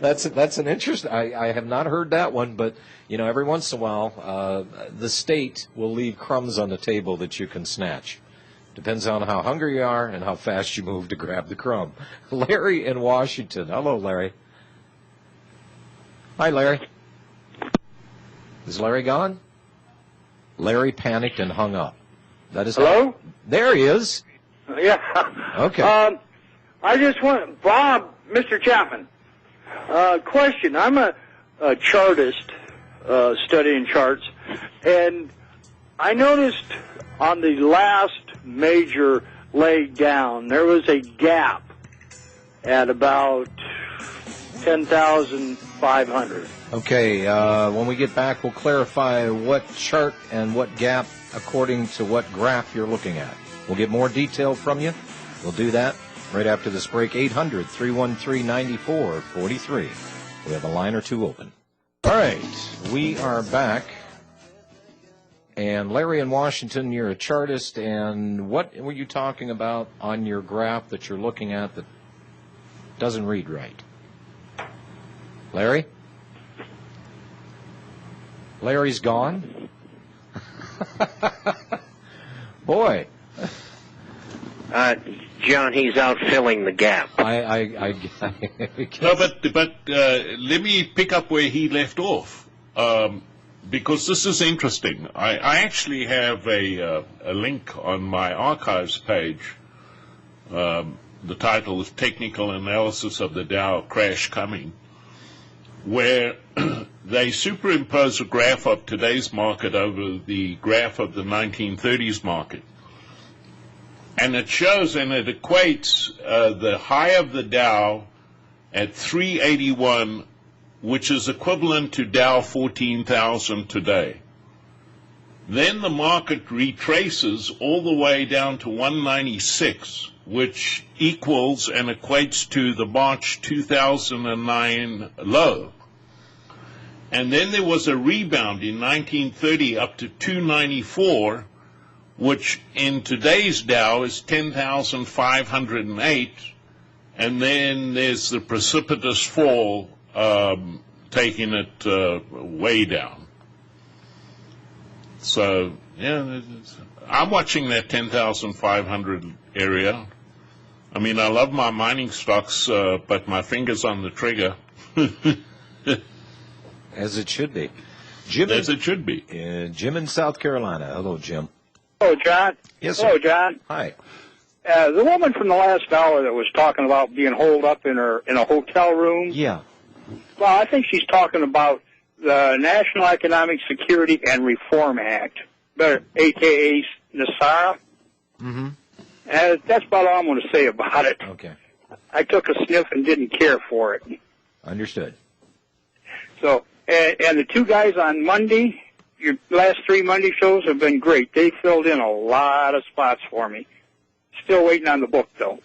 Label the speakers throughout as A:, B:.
A: That's an interest. I have not heard that one, but every once in a while, the state will leave crumbs on the table that you can snatch. Depends on how hungry you are and how fast you move to grab the crumb. Larry in Washington. Hello, Larry. Hi, Larry. Is Larry gone? Larry panicked and hung up. That is
B: Hello?
A: There he is.
B: Yeah.
A: Okay.
B: I just want, Bob, Mr. Chapman, question. I'm a chartist studying charts, and I noticed on the last major leg down, there was a gap at about 10,500.
A: Okay, when we get back, we'll clarify what chart and what gap according to what graph you're looking at. We'll get more detail from you. We'll do that right after this break. 800-313-9443. We have a line or two open. All right, we are back. And Larry in Washington, you're a chartist, and what were you talking about on your graph that you're looking at that doesn't read right? Larry? Larry's gone? Boy.
C: John, he's out filling the gap.
A: No,
D: but let me pick up where he left off, because this is interesting. I actually have a link on my archives page. The title is Technical Analysis of the Dow Crash Coming, where they superimpose a graph of today's market over the graph of the 1930s market. And it shows and it equates the high of the Dow at 381, which is equivalent to Dow 14,000 today. Then the market retraces all the way down to 196, which equals and equates to the March 2009 low. And then there was a rebound in 1930 up to 294, which in today's Dow is 10,508, and then there's the precipitous fall taking it way down. So, yeah, I'm watching that 10,500 area. I mean, I love my mining stocks, but my finger's on the trigger.
A: As it should be. Jim,
D: as it should be.
A: Jim in South Carolina. Hello, Jim.
B: Hello, John.
A: Yes, sir.
B: Hello, John.
A: Hi.
B: The woman from the last hour that was talking about being holed up in a hotel room.
A: Yeah.
B: Well, I think she's talking about the National Economic Security and Reform Act, a.k.a. NASARA.
A: Mm-hmm.
B: That's about all I'm going to say about it.
A: Okay.
B: I took a sniff and didn't care for it.
A: Understood.
B: So, and the two guys on Monday, your last three Monday shows have been great. They filled in a lot of spots for me. Still waiting on the book, though.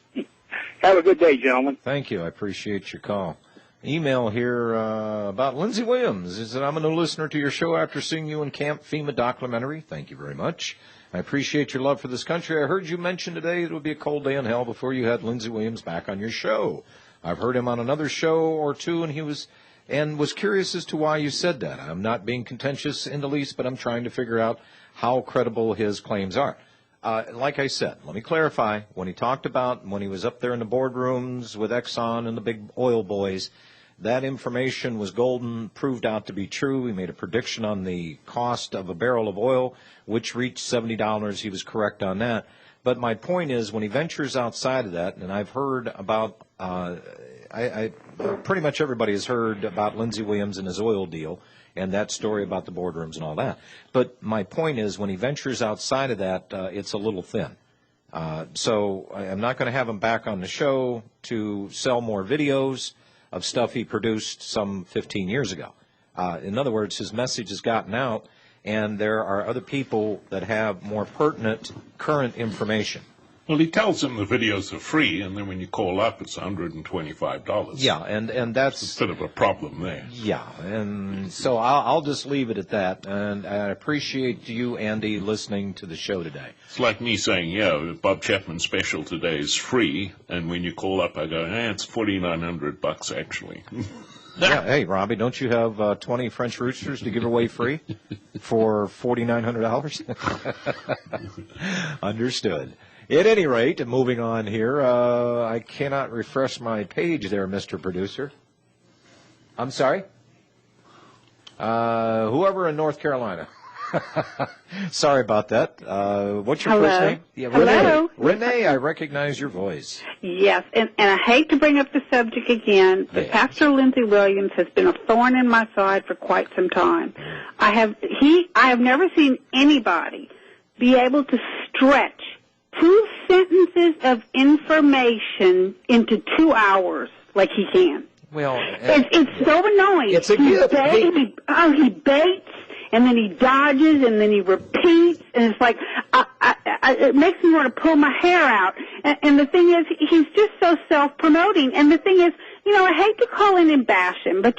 B: Have a good day, gentlemen.
A: Thank you. I appreciate your call. Email here about Lindsey Williams. Is that I'm a new listener to your show after seeing you in Camp FEMA documentary. Thank you very much. I appreciate your love for this country. I heard you mention today it would be a cold day in hell before you had Lindsey Williams back on your show. I've heard him on another show or two, and was curious as to why you said that. I'm not being contentious in the least, but I'm trying to figure out how credible his claims are. Like I said, let me clarify. When he talked about when he was up there in the boardrooms with Exxon and the big oil boys, that information was golden, proved out to be true. He made a prediction on the cost of a barrel of oil, which reached $70. He was correct on that. But my point is, when he ventures outside of that, and I've heard about, pretty much everybody has heard about Lindsey Williams and his oil deal and that story about the boardrooms and all that. But my point is, when he ventures outside of that, it's a little thin. So I'm not going to have him back on the show to sell more videos of stuff he produced some 15 years ago. In other words, his message has gotten out, and there are other people that have more pertinent, current information.
D: Well, he tells them the videos are free, and then when you call up, it's $125.
A: Yeah, and that's
D: It's a bit of a problem there.
A: Yeah, and so I'll just leave it at that. And I appreciate you, Andy, listening to the show today.
D: It's like me saying, yeah, Bob Chapman's special today is free, and when you call up, I go, it's $4,900 actually.
A: Yeah, hey, Robbie, don't you have 20 French roosters to give away free for $4,900? Understood. At any rate, moving on here, I cannot refresh my page there, Mr. Producer. I'm sorry? Whoever in North Carolina. Sorry about that. What's your first name? Yeah,
E: Hello.
A: Renee, I recognize your voice.
E: Yes, and I hate to bring up the subject again, but
A: Yes.
E: Pastor Lindsey Williams has been a thorn in my side for quite some time. I have never seen anybody be able to stretch 2 sentences of information into 2 hours like he can.
A: Well,
E: It's so annoying.
A: It's a gift.
E: He baits, and then he dodges, and then he repeats, and it's like, it makes me want to pull my hair out. And the thing is, he's just so self-promoting. And the thing is, I hate to call in and bash him, but,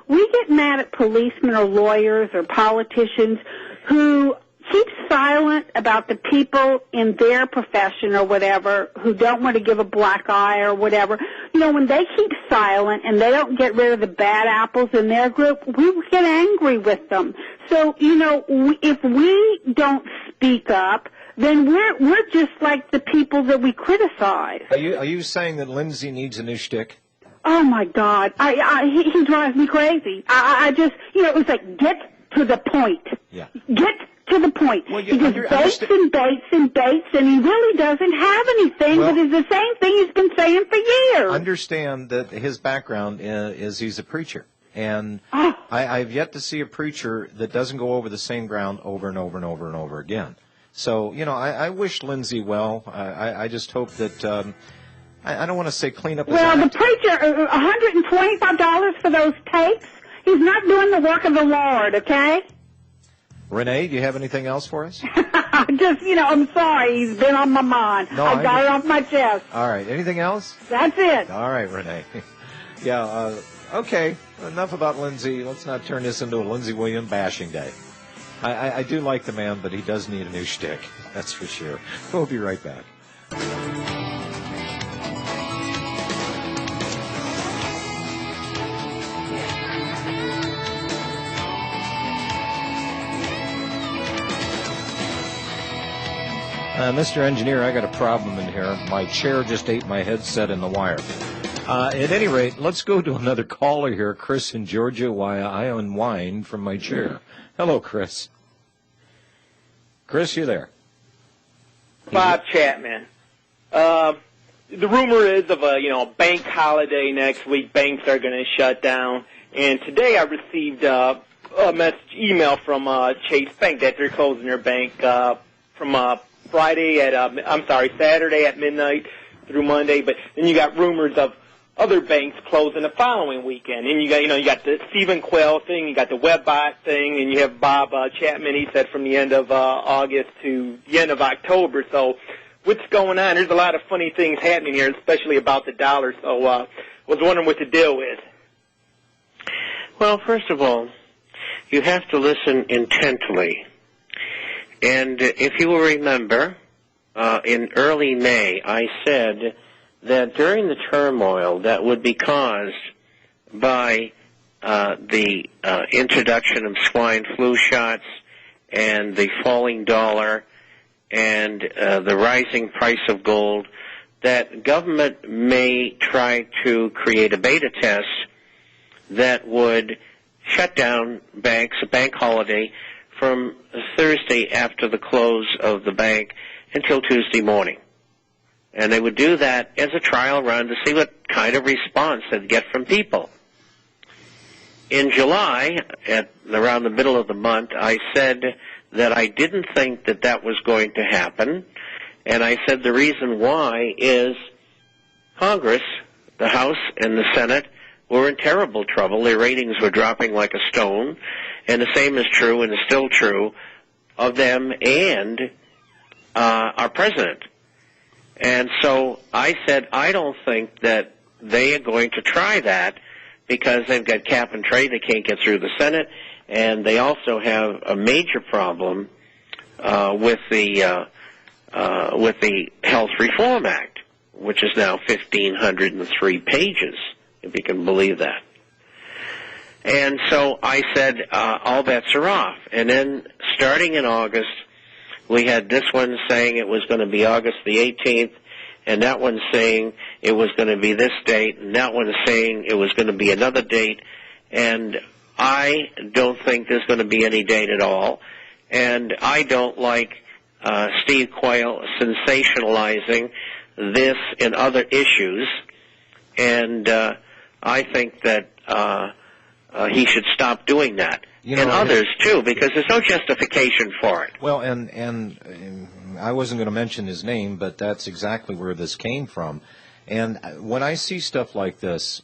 E: we get mad at policemen or lawyers or politicians who keep silent about the people in their profession or whatever who don't want to give a black eye or whatever. When they keep silent and they don't get rid of the bad apples in their group, we get angry with them. So, if we don't speak up, then we're just like the people that we criticize.
A: Are you saying that Lindsay needs a new shtick?
E: Oh my God, he drives me crazy. I just, it was like, get to the point.
A: Yeah.
E: Get to the point.
A: Well,
E: he just baits and baits and baits, and he really doesn't have anything, but it's the same thing he's been saying for years.
A: Understand that his background is he's a preacher. And I've yet to see a preacher that doesn't go over the same ground over and over and over and over again. So, I wish Lindsay well. I just hope that, I don't want to say clean up his
E: Well,
A: act.
E: the preacher, $125 for those tapes, he's not doing the work of the Lord, okay?
A: Renee, do you have anything else for us?
E: Just, I'm sorry, he's been on my mind.
A: No,
E: I got it off my chest.
A: All right. Anything else?
E: That's it.
A: All right, Renee. Yeah, okay. Enough about Lindsay. Let's not turn this into a Lindsey Williams bashing day. I do like the man, but he does need a new shtick. That's for sure. We'll be right back. Mr. Engineer, I got a problem in here. My chair just ate my headset in the wire. At any rate, let's go to another caller here, Chris in Georgia, while I unwind from my chair. Hello, Chris. Chris, you there?
F: Bob Chapman. The rumor is of a bank holiday next week. Banks are going to shut down. And today I received a email from Chase Bank that they're closing their bank from Saturday at midnight through Monday. But then you got rumors of other banks closing the following weekend. And you got the Stephen Quayle thing, you got the WebBot thing, and you have Bob Chapman, he said, from the end of August to the end of October. So what's going on? There's a lot of funny things happening here, especially about the dollar. So I was wondering what the deal is.
C: Well, first of all, you have to listen intently. And if you will remember, in early May, I said that during the turmoil that would be caused by the introduction of swine flu shots and the falling dollar and the rising price of gold, that government may try to create a beta test that would shut down banks, a bank holiday, from Thursday after the close of the bank until Tuesday morning. And they would do that as a trial run to see what kind of response they'd get from people. In July, at around the middle of the month, I said that I didn't think that that was going to happen. And I said the reason why is Congress, the House and the Senate, were in terrible trouble. Their ratings were dropping like a stone. And the same is true and is still true of them and our president. And so I said, I don't think that they are going to try that because they've got cap and trade. They can't get through the Senate, and they also have a major problem with the Health Reform Act, which is now 1,503 pages, if you can believe that. And so I said, all bets are off. And then starting in August, we had this one saying it was going to be August the 18th, and that one saying it was going to be this date, and that one saying it was going to be another date. And I don't think there's going to be any date at all. And I don't like Steve Quayle sensationalizing this and other issues. And I think that he should stop doing that. And others, too, because there's no justification for it.
A: Well, and I wasn't going to mention his name, but that's exactly where this came from. And when I see stuff like this,